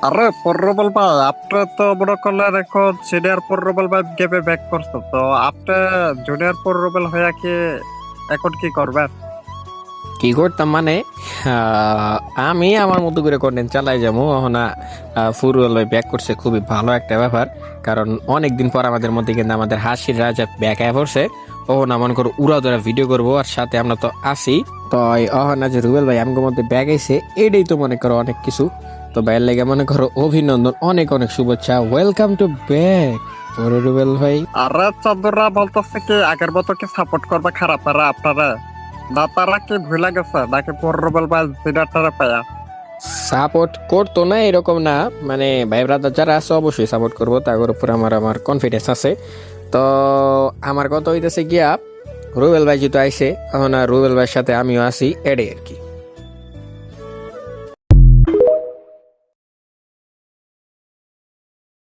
আরে প্রবল ভাই, আপনি তো মনে করলেন এখন সিনিয়র প্রবল ভাই গেমে ব্যাক করছো, তো আপনি জুনিয়র প্রবল হয়ে কি এখন কি করবেন? কি করতাম মানে আমি আমার মতো করে কন্টেন্ট চালাই যাবো না। ফুরওয়েল ভাই ব্যাক করছে, খুবই ভালো একটা ব্যাপার। কারণ অনেকদিন পর আমাদের মধ্যে কিন্তু আমাদের হাসির রাজা ব্যাক আয়া পড়ছে। না মনে করো উড়া ধরা ভিডিও করবো, আর সাথে আমরা তো আসি। তো না যে রুবেল ভাই আমগো মধ্যে ব্যাক আইছে, এটাই তো মনে করো অনেক কিছু। তো ভাইয়ের লেগে মনে করো অভিনন্দন, অনেক অনেক শুভেচ্ছা, ওয়েলকাম টু ব্যাক রুবেল ভাই। আরে চন্দ্ররা বলতেছে কি আগের মতো কি সাপোর্ট করবে খারাপরা আপনারা? না তারা কি ভুলে গেছে নাকি প্রবল ভাই সিনিয়রটারে পায়া? সাপোর্ট করতো না এরকম না, মানে ভাই ব্রাদার যারা আছে অবশ্যই সাপোর্ট করবো, তার উপরে আমার আমার কনফিডেন্স আছে। তো আমার কথা হইতেছে গিয়া, রুবেল ভাই যেহেতু আইসে, এখন আর রুবেল ভাইয়ের সাথে আমিও আছি, এটাই আর কি।